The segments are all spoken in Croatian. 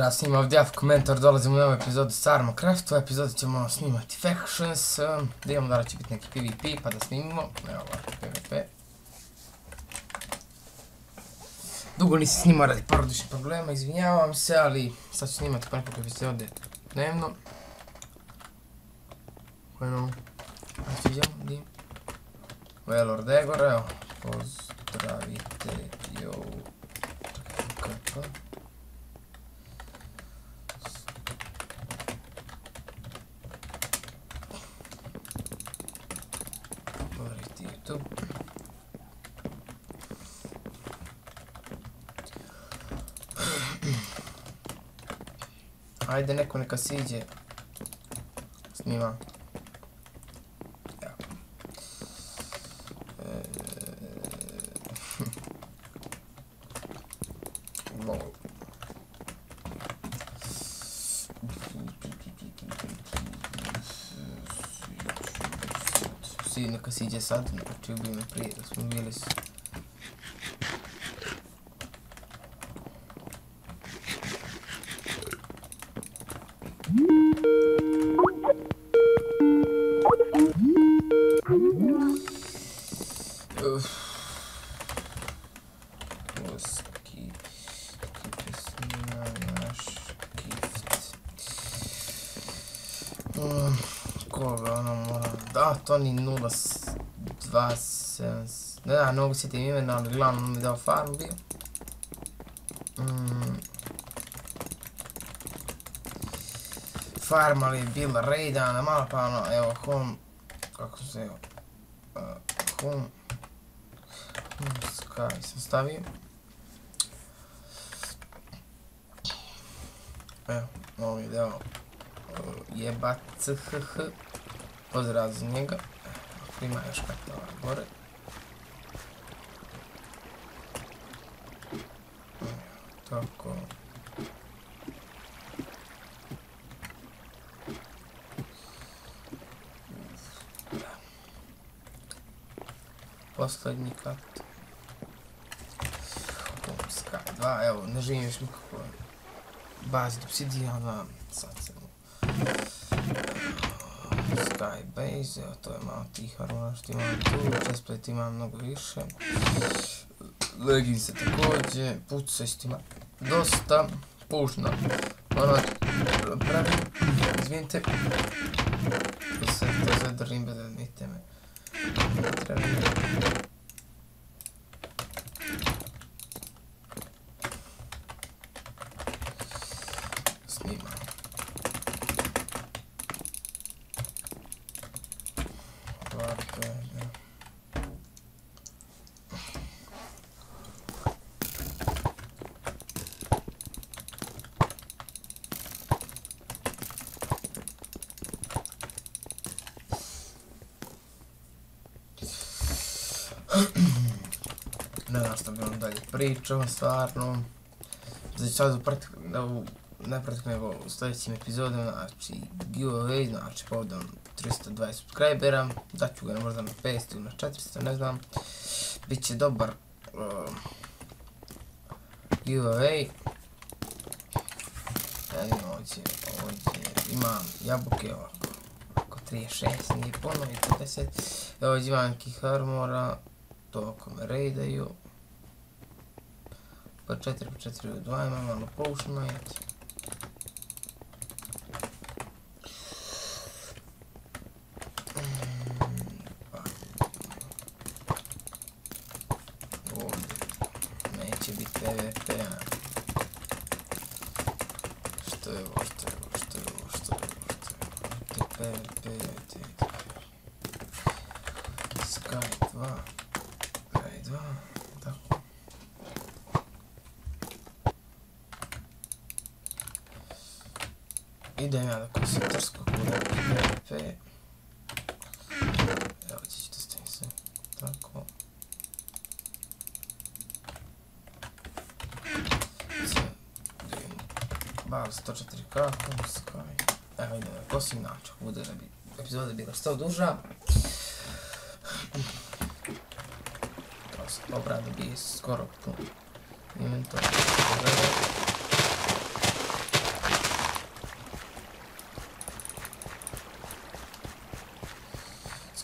Pozdrav svima, ovdje ja komentar, dolazimo u novu epizodu Sarma Craft. U epizodi ćemo snimati Factions, da imamo da će biti neki PvP pa da snimimo. Evo ovako, PvP. Dugo nisam snimao radi porodičnih problema, izvinjavam se, ali sad ću snimati po nekoliko epizode dnevno. Bueno, sviđamo, dim. Velor Degor, evo, pozdravite, jo. Kako? Otvoriti YouTube. Ajde, neko neka siđe. Snima. Neka siđe sad, znači ubio me prije da smo bili s... Koga ona mora... Da, to ni 027... Ne da, ne mogu sjetim imena, ali glavno mi dao farm bio. Farm, ali je bila raidana malo pa ono, evo, home... Kako se evo... Home Sky sam stavio. Evo, ovo je dao... Jebat CHH. Pozdrav za njega. Ima još karta gore. Tako. Poslednji kat. Sky 2, evo, ne živim još nikako bazi obsidijana, sad se Skybase, evo to je malo tih armora što imam tu, chestplate imam mnogo više. Leginse također, puca isto ima dosta, pušna, ono pravim, izvinite, to se sve držim bez admite me, trebam. Snimam. Ne znam što bi vam dalje pričao, stvarno. Znači sad ne pratik nego u sljedećim epizodima, znači giveaway, znači povodom 320 subscribera, daću ga možda na 500 ili na 400, ne znam. Biće dobar giveaway. Ovdje imam jabuke ovako, oko 36, nije puno i 50. Ovdje imam nekih armora, to ako me raidaju. Po 4x4 u 2 imam malo potion night. Ovdje neće biti PvP-a. Što je ovo, PvP, Sky 2. Tako. Idem ja da kosim trskog bude PvP. Evo ćete stavim se. Tako. Bar 104k, Sky. Evo idem da kosim način, bude da bi epizoda bila što duža. Obrada bi skoro pun inventar.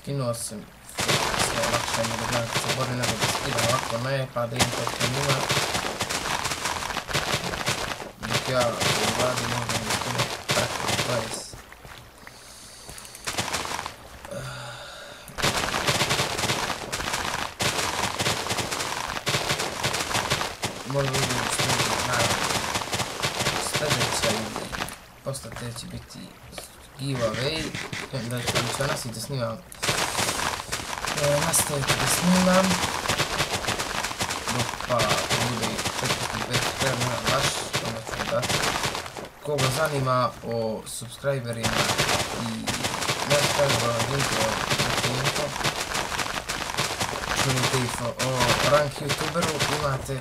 skinuo sam sve lakše mi da gledam kad se bori nego da skidam ovako ne, pa da idem to njima. Dok ja u vladi možda mi skinu preko 20. Možda vidim što naravno sljedeća ili posle te će biti giveaway, da ću nastaviti da snimam, nastaviti da snimam, dok pa bude 4-5 krema baš, onda ću dati. Koga zanima o subscriberima i nesubscriberima linke čujete info o rank youtuberu, imate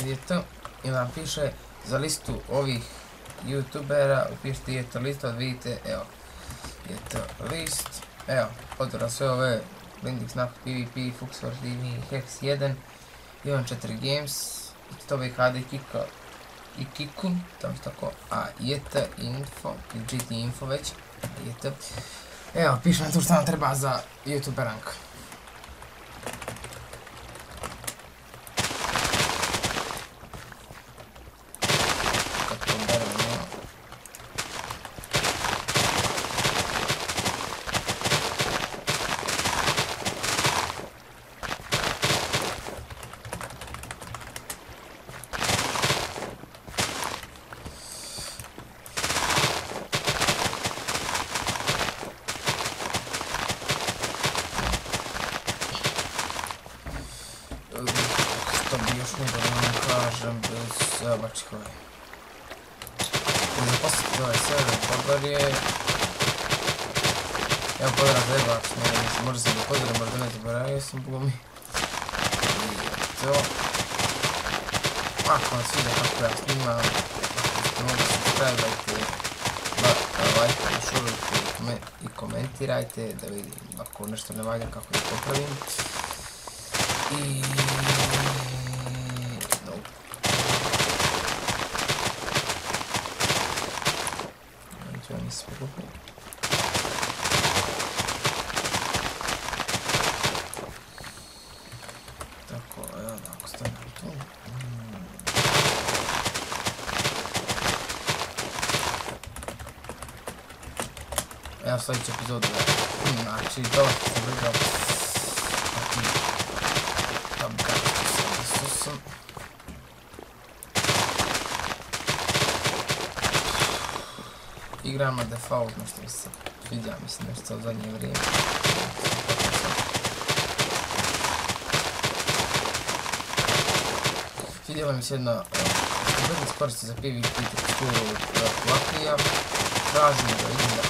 _JT i vam piše za listu ovih youtubera, upišite JT list, vidite, evo, JT list, evo, odvora sve ove, Blinding Snap, PvP, Fuxforce TV, Hex1, Ivan 4 Games, Tobe HD Kika i Kikun, tamo što tako, a JT info, GT info već, JT, evo, piše vam tu što vam treba za youtuber rank. Što bi još mogao da vam kažem bez bačkove. Zaposliti ovaj server Podgorje. Evo pozdrav za Evax, možda sam ga pozdrav, možda ne zaboravio sam bumi. I to. Ako vam sviđa kako ja snimam, ako ste mogli subscribe-ajte, lajkajte, šurujte i komentirajte da vidim ako nešto ne valja kako da popravim. I... Neću vam nisam pokupio. Tako, evo da, ako stavim tu. Evo sljedeći epizod, znači to sam vidio. Igram na default, nešto mi se sviđa, mislim nešto u zadnje vrijeme. Svidjela mi se jedna bezbednost koristi za PvP teksturu Latvija. Tražim da vidim da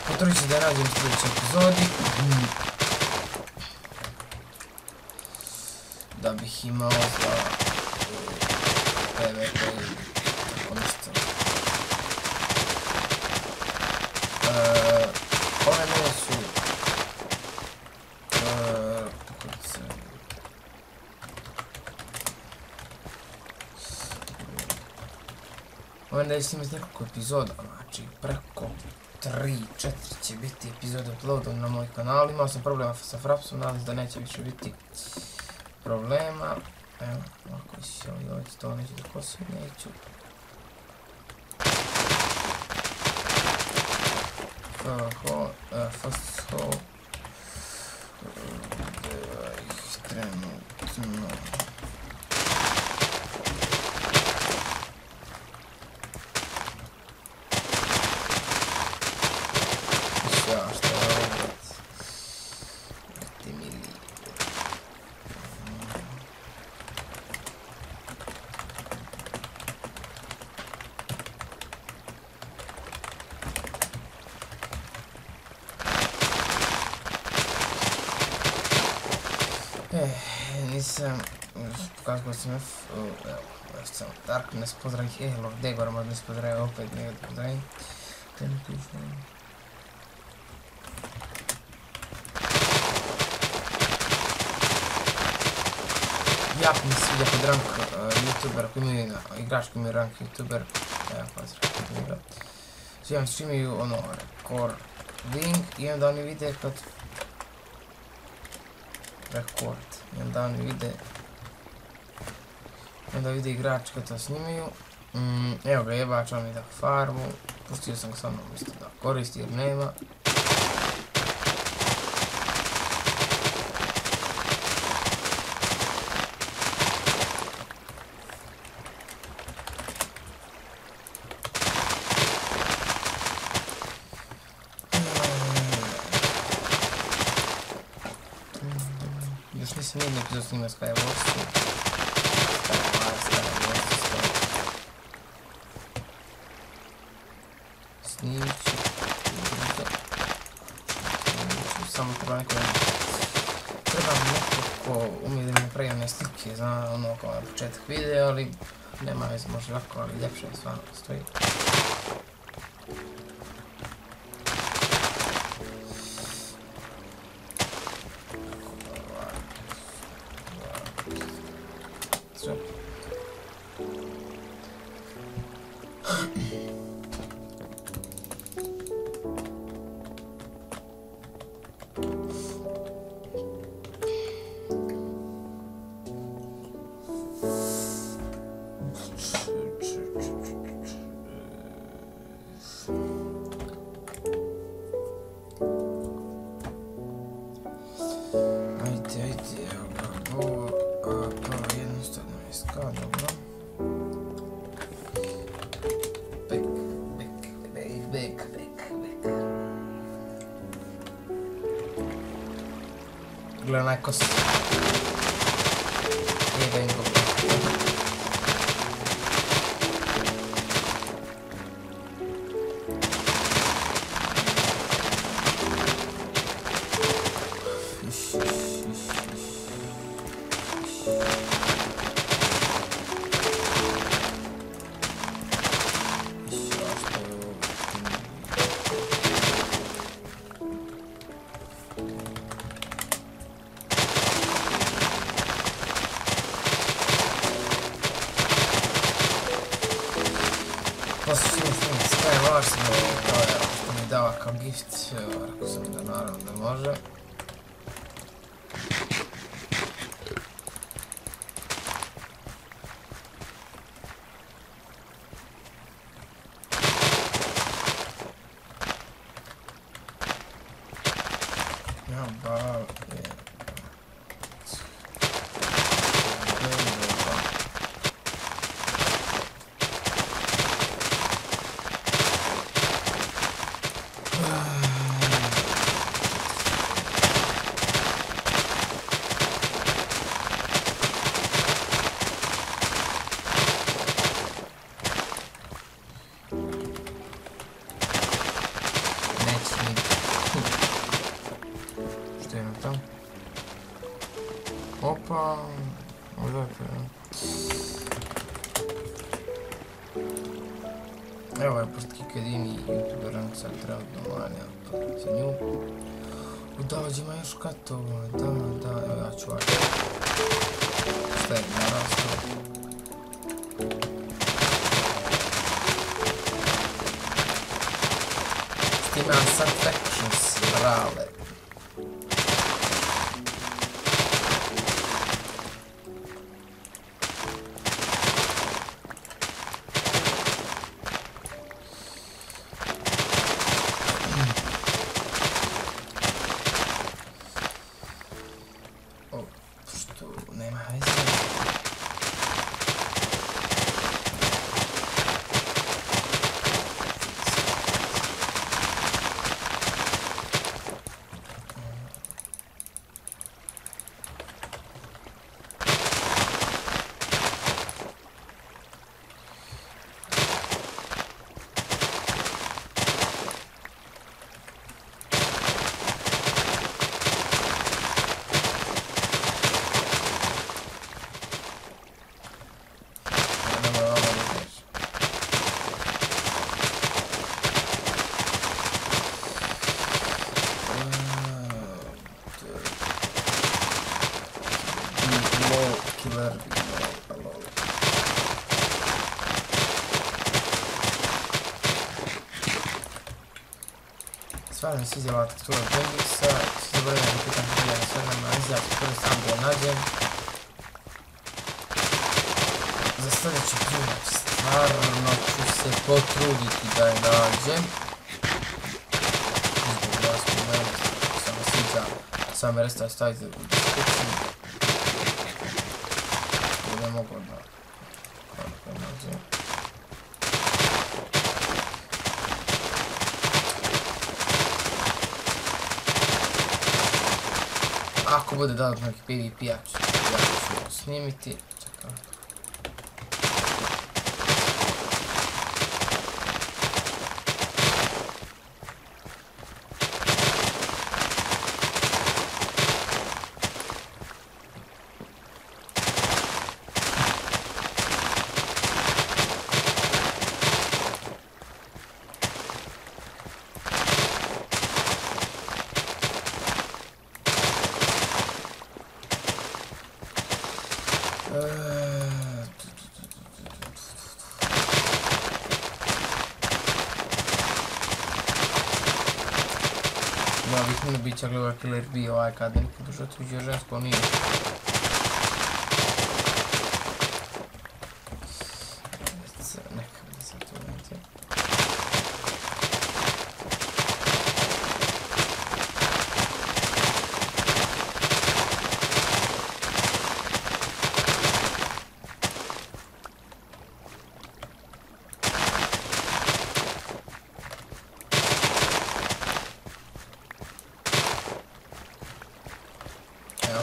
potrudit ću da nađem u sljedećoj epizodi. Da bih imao za PvP ili tako nešto. Ove mene su ove ne snimati nekoliko epizoda, znači preko 3-4 će biti epizode uploadom na moj kanal. Imao sam problema sa Frapsom, nadam se da neće više biti problema. Evo, ovako će ovdje doći, to neću da kosim, neću. First hole. Da ih trenutno. Šta je ovo? Nisam pokazao sam evo, sam Darkness, pozdravim Lord Degora, možda se pozdravim opet, njega da pozdravim. Jako mi se sviđa kod rank youtubera, koji imaju igrač koji imaju rank youtuber, evo pozdrav njega. Svi vam streamaju ono, recording i onda oni vide kad rekord. I onda oni vide, igrači koji to snimaju. Evo ga, jebača mi da farmu. Pustio sam ga samo umjesto da koristi jer nema. Još nisam nijednu epizod snimao Skywarsu. Snimit ću. Samo trebam neko ko umije da mi napravi one slike, zna ono kao na početak videa, ali nema veze, može lako, ali ljepše je stvarno stoji. Gledaj onaj kost. Jebe im go. Poslije snimim Skywars, to je što mi dava kao gift, rekao sam da naravno da može. Ja bav je... Što imam tamo? Opa, odakle, evo je pošto jedini youtuber sad trenutno manja za nju. Dođe ima još katova, da, evo ja ću vaći. Šta je narastao? Ima sad Factions, brale. O, što nema veze. stvarno mi se izjela tekstura Bendiksa, se zaboravim da pitam kada je sve nama izjela tekstura sam da je nađem. Za sljedeći put stvarno ću se potruditi da je nađem. Zbog vas pomenu, sam sviđa, same restave stavite u description. Ne mogu da kako nađem. Ako bude dodatno neki PvP, ja ću snimiti. Čekaj. Ja bih ne bića gleda Killer B ovaj kada nikad duže tuđe žensko nije. Neka bi se to vidjeti.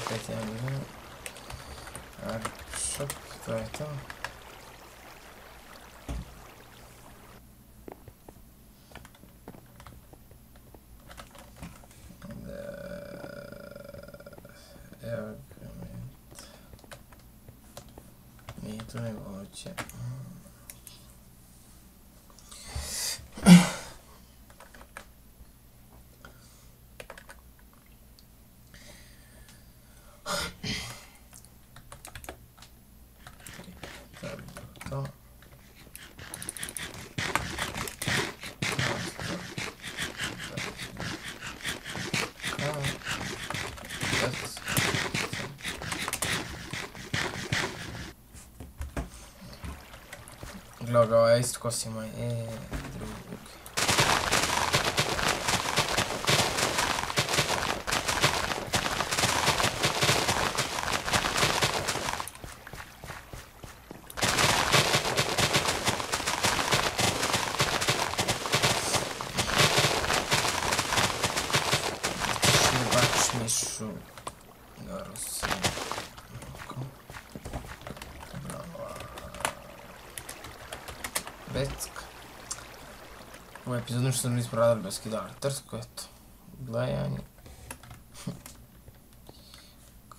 Opet jedan video. Shop, to je to. Evo comment. Nije tu nego hoće. To. Glogao je isto kosi moj, drug. Mišu Garusi. Becka. Ovo je epizodno što nismo radili bez kidara. Trsko, eto. Blejanje.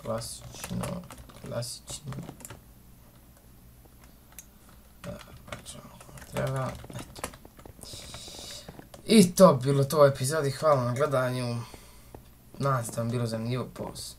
Klasično. Da, pačemo kako treba. Eto. I to bilo to u epizodi. Hvala na gledanju. Nadam se da vam bilo zanimljivo. Poz.